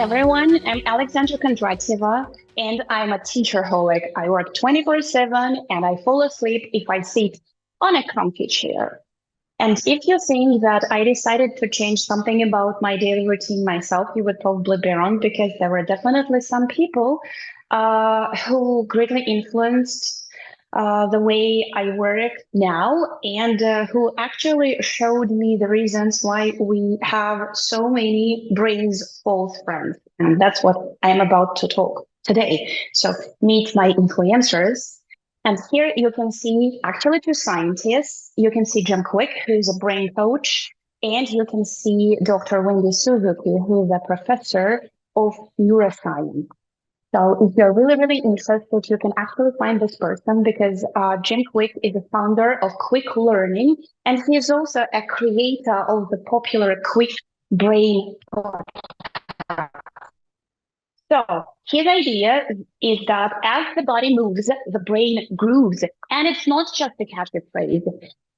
everyone, I'm Alexandra Koндратьева, and I'm a teacher-holic. I work 24/7 and I fall asleep if I sit on a comfy chair. And if you think that I decided to change something about my daily routine myself, you would probably be wrong because there were definitely some people who greatly influenced the way I work now and who actually showed me the reasons why we have so many brains false friends. And that's what I'm about to talk today. So meet my influencers. And here you can see actually two scientists. You can see Jim Quick, who is a brain coach, and you can see Dr. Wendy Suzuki, who is a professor of neuroscience. So if you're really, really interested, you can actually find this person because Jim Quick is the founder of Quick Learning, and he is also a creator of the popular Quick Brain. So his idea is that as the body moves, the brain grooves. And it's not just a catchy phrase,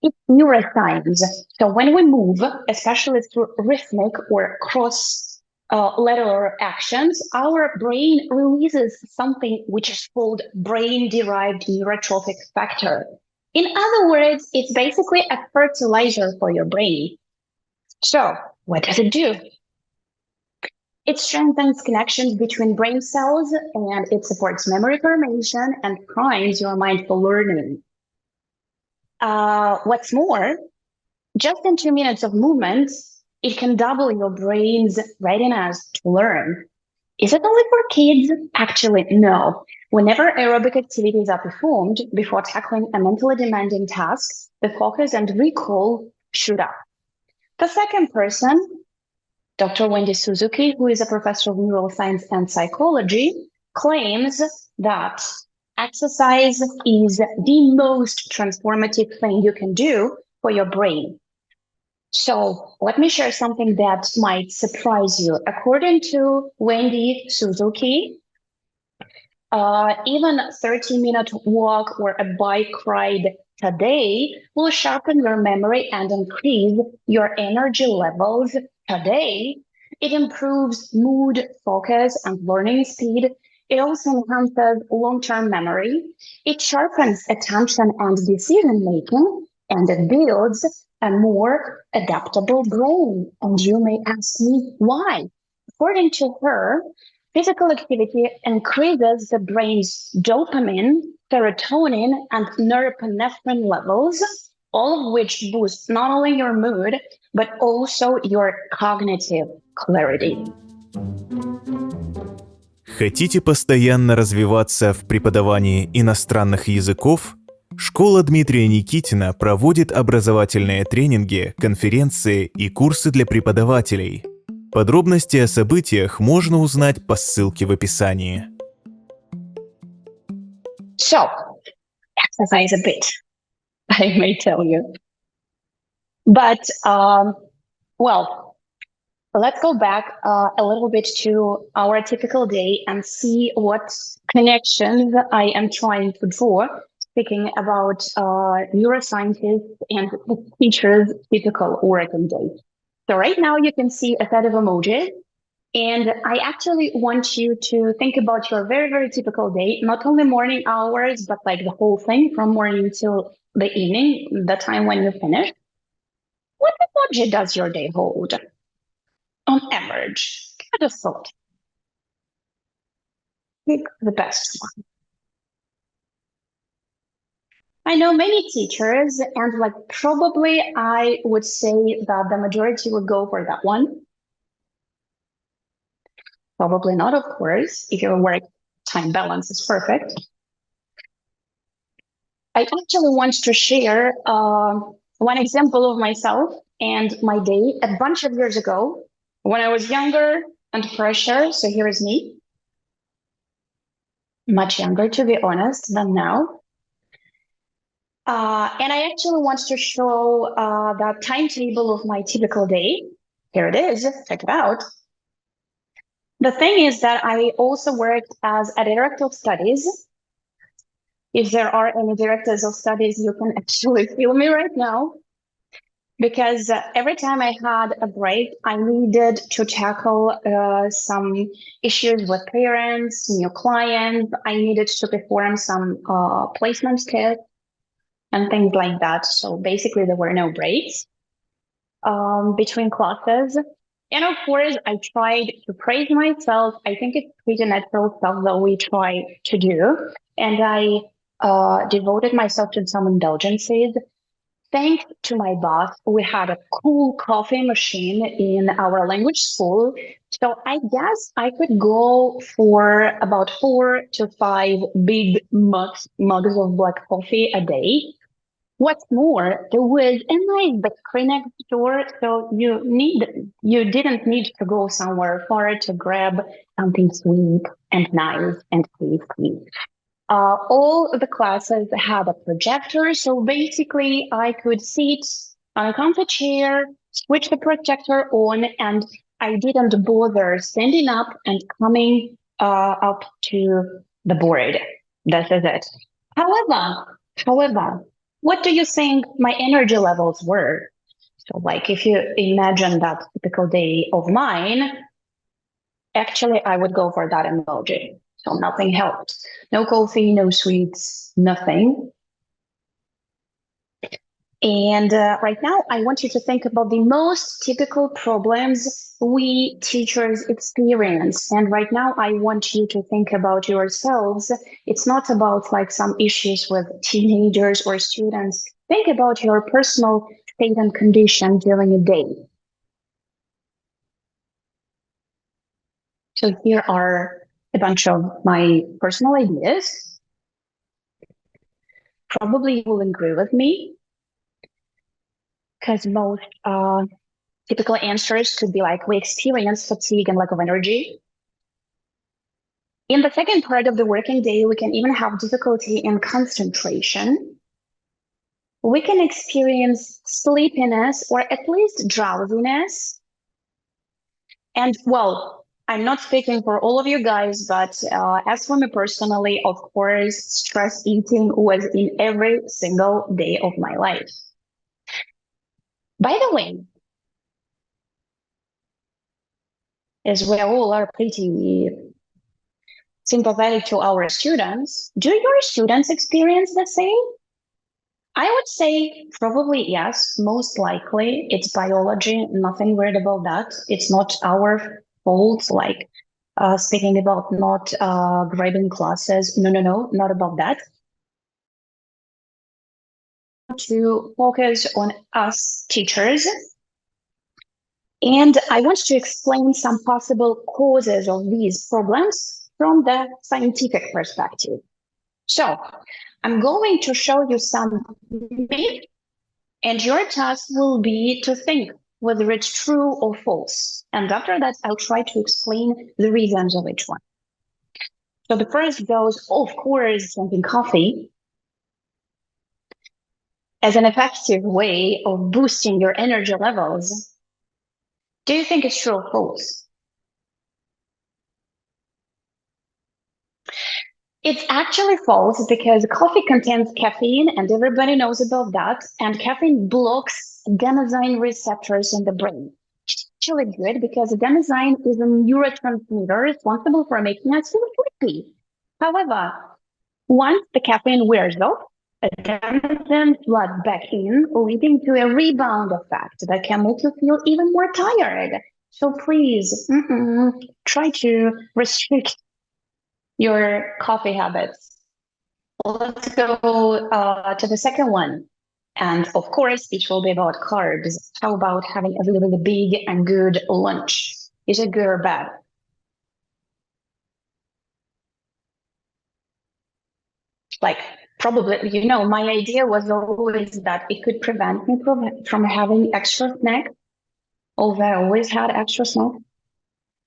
it's neuroscience. So when we move, especially through rhythmic or cross lateral actions, our brain releases something which is called brain-derived neurotrophic factor. In other words, it's basically a fertilizer for your brain. So what does it do? It strengthens connections between brain cells and it supports memory formation and primes your mind for learning. What's more, just in 2 minutes of movement, it can double your brain's readiness to learn. Is it only for kids? Actually, no. Whenever aerobic activities are performed before tackling a mentally demanding task, the focus and recall shoot up. The second person, Dr. Wendy Suzuki, who is a professor of neuroscience and psychology, claims that exercise is the most transformative thing you can do for your brain. So let me share something that might surprise you. According to Wendy Suzuki, even a 30-minute walk or a bike ride today will sharpen your memory and increase your energy levels today. It improves mood, focus, and learning speed. It also enhances long-term memory. It sharpens attention and decision-making, and it builds a more adaptable brain. And you may ask me why. According to her, physical activity increases the brain's dopamine, serotonin, and norepinephrine levels, all of which boost not only your mood, but also your cognitive clarity. Хотите постоянно развиваться в преподавании иностранных языков? Школа Дмитрия Никитина проводит образовательные тренинги, конференции и курсы для преподавателей. Подробности о событиях можно узнать по ссылке в описании. So, exercise a bit, I may tell you. But, well, let's go back a little bit to our typical day and see what connections I am trying to draw, speaking about neuroscientists and teachers' typical working day. So right now you can see a set of emojis, and I actually want you to think about your very, very typical day, not only morning hours, but like the whole thing from morning till the evening, the time when you finish. What emoji does your day hold? On average, give it a thought. Pick the best one. I know many teachers, and like probably I would say that the majority would go for that one. Probably not, of course, if your work-time balance is perfect. I actually want to share one example of myself and my day a bunch of years ago when I was younger and fresher. So here is me, much younger, to be honest, than now. And I actually want to show the timetable of my typical day. Here it is. Check it out. The thing is that I also worked as a director of studies. If there are any directors of studies, you can actually feel me right now. because every time I had a break, I needed to tackle some issues with parents, new clients. I needed to perform some placement tests and things like that. So basically, there were no breaks between classes. And of course, I tried to praise myself. I think it's pretty natural stuff that we try to do. And I devoted myself to some indulgences. Thanks to my boss, we had a cool coffee machine in our language school. So I guess I could go for about 4 to 5 big mugs of black coffee a day. What's more, there was a nice bakery next door, so you didn't need to go somewhere far to grab something sweet and nice and tasty. All the classes had a projector, so basically I could sit on a comfy chair, switch the projector on, and I didn't bother standing up and coming up to the board. This is it. However, what do you think my energy levels were? So, like, if you imagine that typical day of mine, actually, I would go for that emoji. So nothing helped. No coffee, no sweets, nothing. And right now, I want you to think about the most typical problems we teachers experience. And right now, I want you to think about yourselves. It's not about like some issues with teenagers or students. Think about your personal state and condition during a day. So here are a bunch of my personal ideas. Probably you will agree with me, because most typical answers could be like, we experience fatigue and lack of energy. In the second part of the working day, we can even have difficulty in concentration. We can experience sleepiness or at least drowsiness. And well, I'm not speaking for all of you guys, but as for me personally, of course, stress eating was in every single day of my life. By the way, as we all are pretty sympathetic to our students, do your students experience the same? I would say probably yes, most likely. It's biology, nothing weird about that. It's not our fault, like speaking about not grading classes. No, not about that. To focus on us teachers. And I want to explain some possible causes of these problems from the scientific perspective. So I'm going to show you some myths, and your task will be to think whether it's true or false. And after that, I'll try to explain the reasons of each one. So the first goes, of course, drinking coffee as an effective way of boosting your energy levels. Do you think it's true or false? It's actually false because coffee contains caffeine, and everybody knows about that. And caffeine blocks adenosine receptors in the brain. It's actually good because adenosine is a neurotransmitter responsible for making us feel sleepy. However, once the caffeine wears off, adenosine floods back in, leading to a rebound effect that can make you feel even more tired. So please, try to restrict your coffee habits. Let's go to the second one. And of course, it will be about carbs. How about having a really big and good lunch? Is it good or bad? Like, probably, my idea was always that it could prevent me from having extra snack, although I always had extra snack.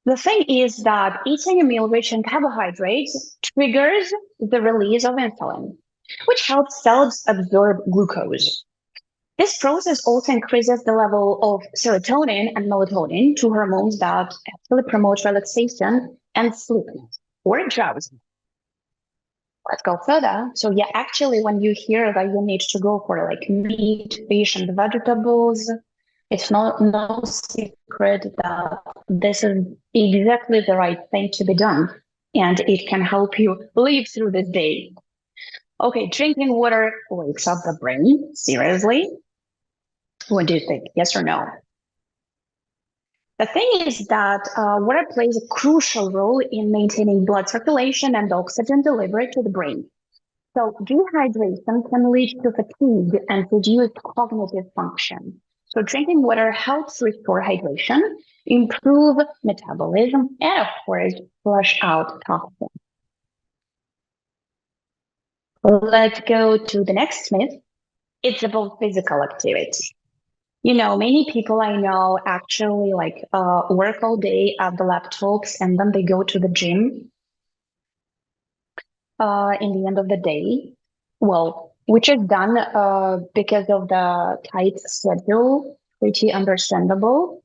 The thing is that eating a meal rich in carbohydrates triggers the release of insulin, which helps cells absorb glucose. This process also increases the level of serotonin and melatonin, two hormones that actually promote relaxation and sleepiness or drowsiness. Let's go further. So yeah, actually, when you hear that you need to go for like meat, fish, and vegetables, it's no secret that this is exactly the right thing to be done, and it can help you live through this day. Okay, drinking water wakes up the brain. Seriously? What do you think? Yes or no? The thing is that water plays a crucial role in maintaining blood circulation and oxygen delivery to the brain. So dehydration can lead to fatigue and reduced cognitive function. So drinking water helps restore hydration, improve metabolism, and of course, flush out toxins. Let's go to the next myth. It's about physical activity. You know, many people I know actually work all day at the laptops and then they go to the gym in the end of the day. Well, which is done because of the tight schedule, pretty understandable.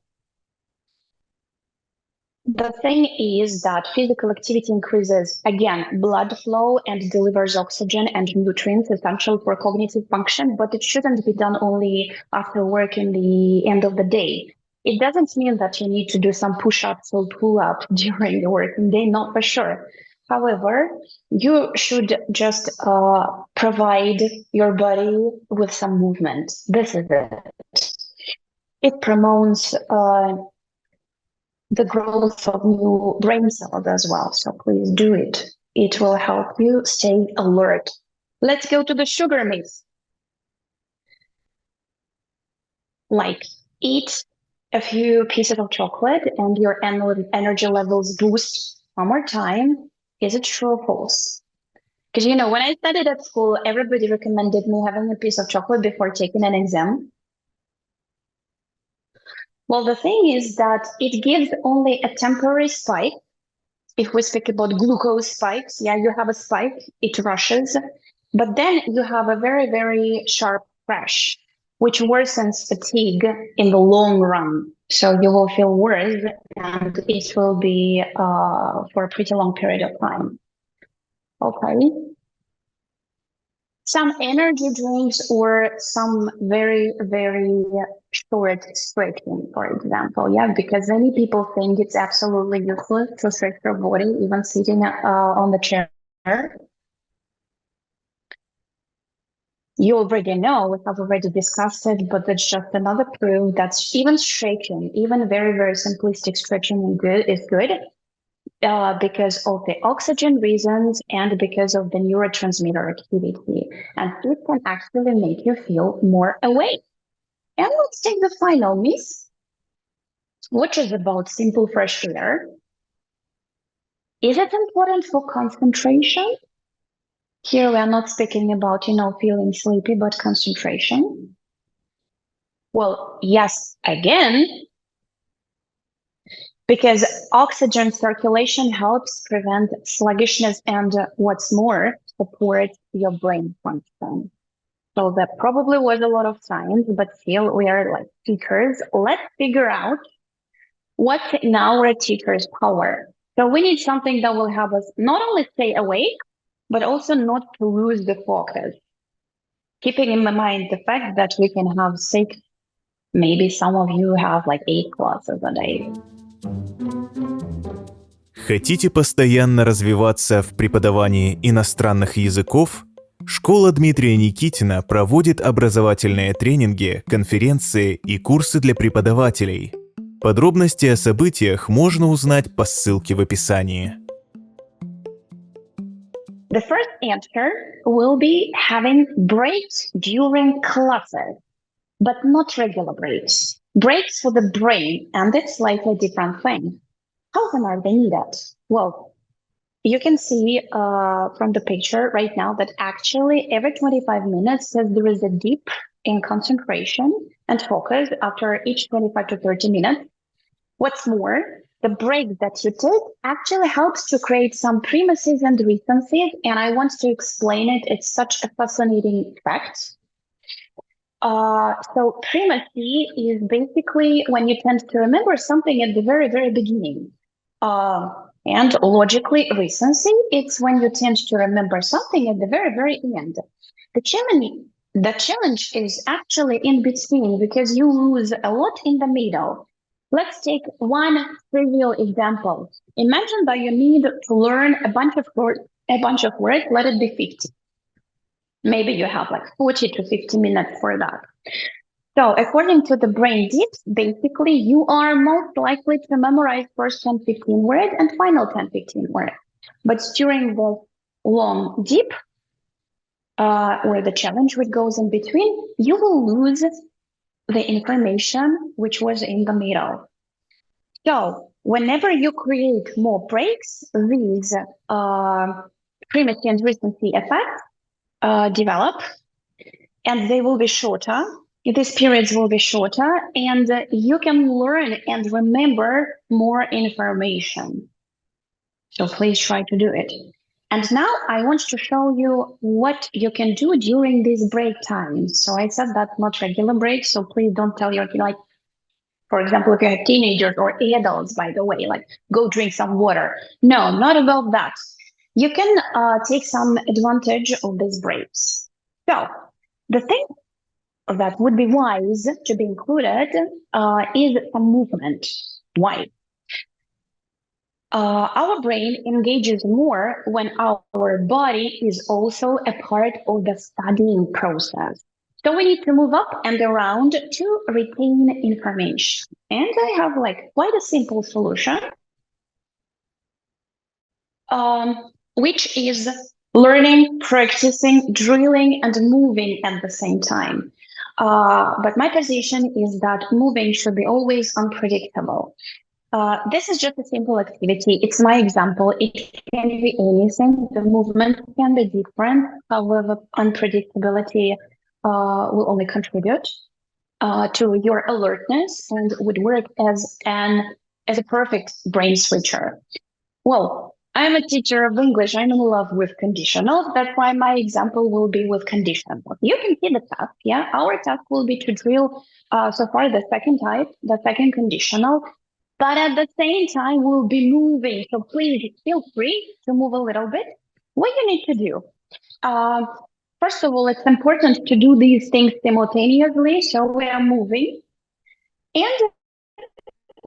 The thing is that physical activity increases, again, blood flow and delivers oxygen and nutrients essential for cognitive function, but it shouldn't be done only after work in the end of the day. It doesn't mean that you need to do some push-ups or pull-ups during the working day, not for sure. However, you should just provide your body with some movement. This is it. It promotes the growth of new brain cells as well. So please do it. It will help you stay alert. Let's go to the sugar myth. Like, eat a few pieces of chocolate and your energy levels boost one more time. Is it true or false? Because, you know, when I studied at school, everybody recommended me having a piece of chocolate before taking an exam. Well, the thing is that it gives only a temporary spike. If we speak about glucose spikes, yeah, you have a spike, it rushes, but then you have a very, very sharp crash, which worsens fatigue in the long run. So you will feel worse and it will be for a pretty long period of time. Okay. Some energy drinks or some very, very short stretching, for example. Yeah, because many people think it's absolutely useless to stretch your body, even sitting on the chair. You already know, we have already discussed it, but it's just another proof that even stretching, even very, very simplistic stretching is good. Because of the oxygen reasons and because of the neurotransmitter activity. And it can actually make you feel more awake. And let's take the final myth, which is about simple fresh air. Is it important for concentration? Here we are not speaking about, feeling sleepy, but concentration. Well, yes, again, because oxygen circulation helps prevent sluggishness and what's more, supports your brain function. So that probably was a lot of science, but still we are like teachers. Let's figure out what's in our teacher's power. So we need something that will help us not only stay awake, but also not to lose the focus. Keeping in mind the fact that we can have 6, maybe some of you have like 8 classes a day. Хотите постоянно развиваться в преподавании иностранных языков? Школа Дмитрия Никитина проводит образовательные тренинги, конференции и курсы для преподавателей. Подробности о событиях можно узнать по ссылке в описании. The first answer will be having breaks during classes, but not regular breaks. Breaks for the brain, and it's slightly different thing. How often are they needed? Well, you can see from the picture right now that actually every 25 minutes there is a dip in concentration and focus after each 25 to 30 minutes. What's more, the break that you take actually helps to create some premises and recencies, and I want to explain it. It's such a fascinating fact. So primacy is basically when you tend to remember something at the very, very beginning. And logically, recency, it's when you tend to remember something at the very, very end. The challenge is actually in between because you lose a lot in the middle. Let's take one trivial example. Imagine that you need to learn a bunch of words, let it be 50. Maybe you have like 40 to 50 minutes for that. So according to the brain dips, basically you are most likely to memorize first 10, 15 words and final 10, 15 words. But during the long dip, where the challenge which goes in between, you will lose the information which was in the middle. So whenever you create more breaks, these primacy and recency effects develop, and they will be shorter. These periods will be shorter, and you can learn and remember more information. So please try to do it. And now I want to show you what you can do during these break times. So I said that's not regular breaks, so please don't tell your kid, like, for example, if you have teenagers or adults, by the way, like go drink some water. No, not about that. You can take some advantage of these breaks. So the thing that would be wise to be included is some movement. Why? Our brain engages more when our body is also a part of the studying process. So we need to move up and around to retain information. And I have like quite a simple solution, which is learning, practicing, drilling, and moving at the same time. But my position is that moving should be always unpredictable. This is just a simple activity. It's my example. It can be anything. The movement can be different. However, unpredictability will only contribute to your alertness and would work as a perfect brain switcher. Well, I'm a teacher of English. I'm in love with conditionals. That's why my example will be with conditionals. You can see the task. Yeah, our task will be to drill so far the second type, the second conditional. But at the same time, we'll be moving. So please feel free to move a little bit. What you need to do. First of all, it's important to do these things simultaneously. So we are moving and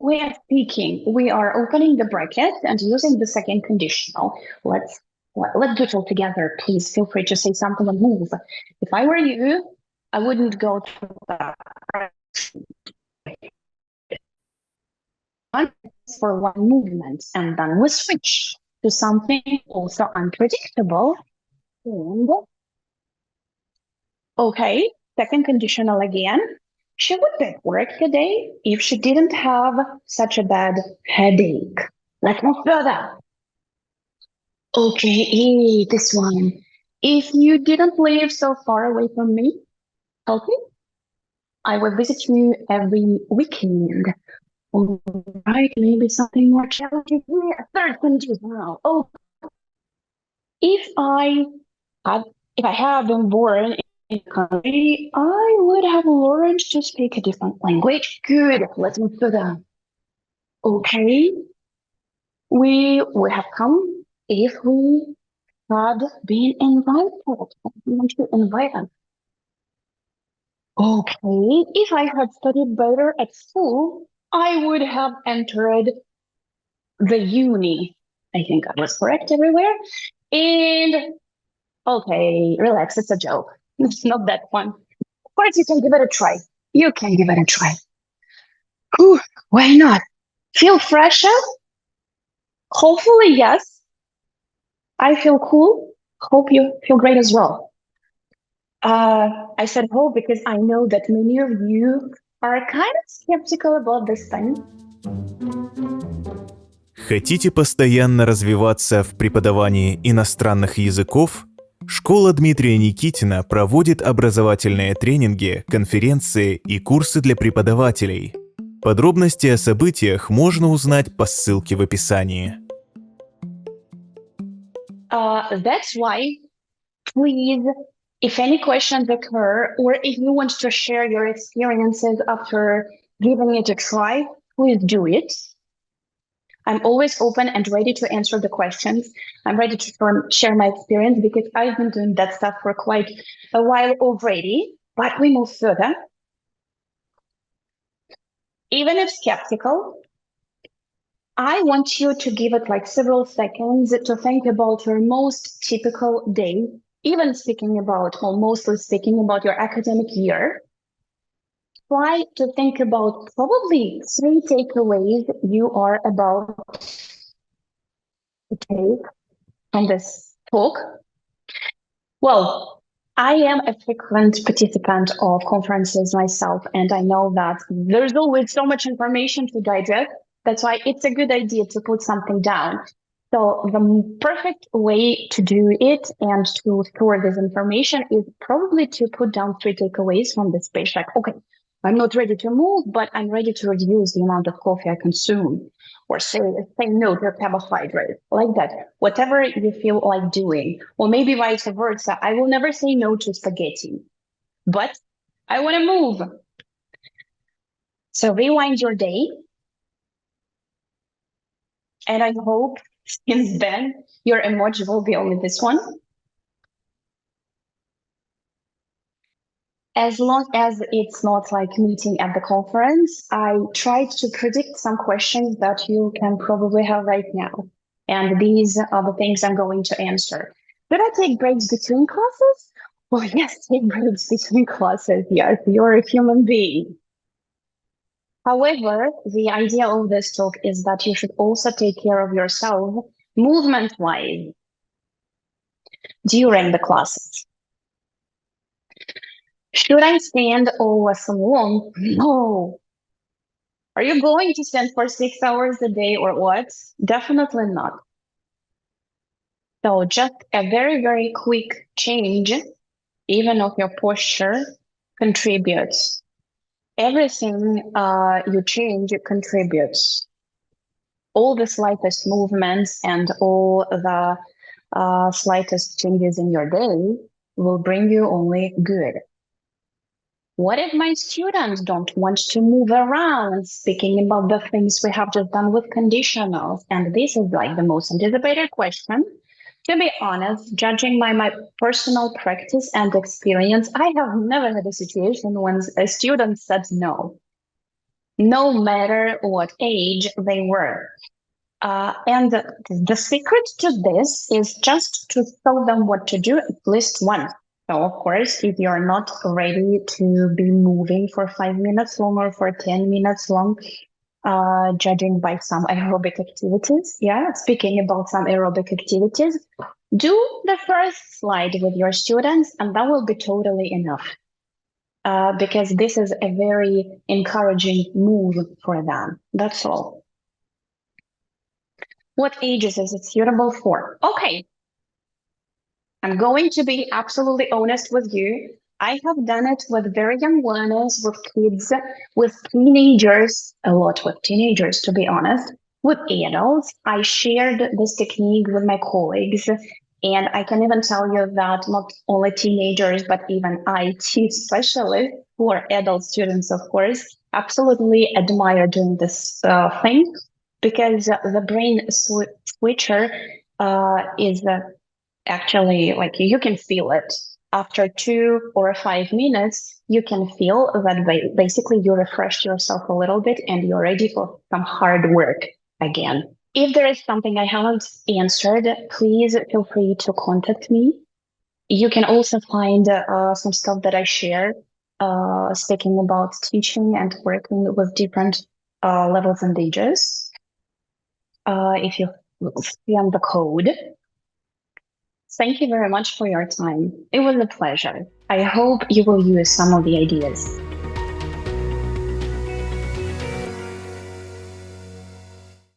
we are speaking. We are opening the bracket and using the second conditional. Let's do it all together. Please feel free to say something and move. If I were you, I wouldn't go to the for one movement, and then we switch to something also unpredictable. And okay, second conditional again. She would be at work today if she didn't have such a bad headache. Let's move further. Okay, this one. If you didn't live so far away from me, okay, I will visit you every weekend. All right, maybe something more challenging here. Third conditional. Oh, if I had been born in a country, I would have learned to speak a different language. Good. Let's move further. Okay. We would have come if we had been invited. I want to invite us. Okay. If I had studied better at school, I would have entered the uni. I think I was correct everywhere. And okay, relax, it's a joke. It's not that fun. Of course, you can give it a try. You can give it a try. Whew, why not? Feel fresher? Hopefully, yes. I feel cool. Hope you feel great as well. I said hope because I know that many of you are kind of skeptical about this thing. Хотите постоянно развиваться в преподавании иностранных языков? Школа Дмитрия Никитина проводит образовательные тренинги, конференции и курсы для преподавателей. Подробности о событиях можно узнать по ссылке в описании. That's why, please, if any questions occur, or if you want to share your experiences after giving it a try, please do it. I'm always open and ready to answer the questions. I'm ready to share my experience because I've been doing that stuff for quite a while already, but we move further. Even if skeptical, I want you to give it like several seconds to think about your most typical day, even speaking about, or mostly speaking about your academic year. Try to think about probably 3 takeaways you are about to take from this talk. Well, I am a frequent participant of conferences myself, and I know that there's always so much information to digest. That's why it's a good idea to put something down. So the perfect way to do it and to store this information is probably to put down 3 takeaways from this page. Like, okay, I'm not ready to move, but I'm ready to reduce the amount of coffee I consume, or say no to carbohydrates, like that. Whatever you feel like doing, or maybe vice versa. I will never say no to spaghetti, but I want to move. So rewind your day. And I hope since then your emoji will be only this one. As long as it's not like meeting at the conference, I tried to predict some questions that you can probably have right now. And these are the things I'm going to answer. Should I take breaks between classes? Well, yes, take breaks between classes. Yes, you're a human being. However, the idea of this talk is that you should also take care of yourself movement-wise during the classes. Should I stand all lesson long? No. Are you going to stand for 6 hours a day or what? Definitely not. So just a very, very quick change, even of your posture, contributes. Everything you change contributes. All the slightest movements and all the slightest changes in your day will bring you only good. What if my students don't want to move around, speaking about the things we have just done with conditionals? And this is like the most anticipated question. To be honest, judging by my personal practice and experience, I have never had a situation when a student said no, no matter what age they were. And the secret to this is just to tell them what to do at least once. So, of course, if you're not ready to be moving for 5 minutes long or for 10 minutes long, judging by some aerobic activities, speaking about some aerobic activities, do the first slide with your students, and that will be totally enough. Because this is a very encouraging move for them. That's all. What ages is it suitable for? Okay. I'm going to be absolutely honest with you. I have done it with very young learners, with kids, with teenagers, a lot with teenagers, to be honest, with adults. I shared this technique with my colleagues. And I can even tell you that not only teenagers, but even IT specialists, who are adult students, of course, absolutely admire doing this thing, because the brain switcher is actually, like, you can feel it. After 2 or 5 minutes, you can feel that basically you refreshed yourself a little bit and you're ready for some hard work again. If there is something I haven't answered, please feel free to contact me. You can also find some stuff that I share, speaking about teaching and working with different levels and ages. If you scan the code. Thank you very much for your time. It was a pleasure. I hope you will use some of the ideas.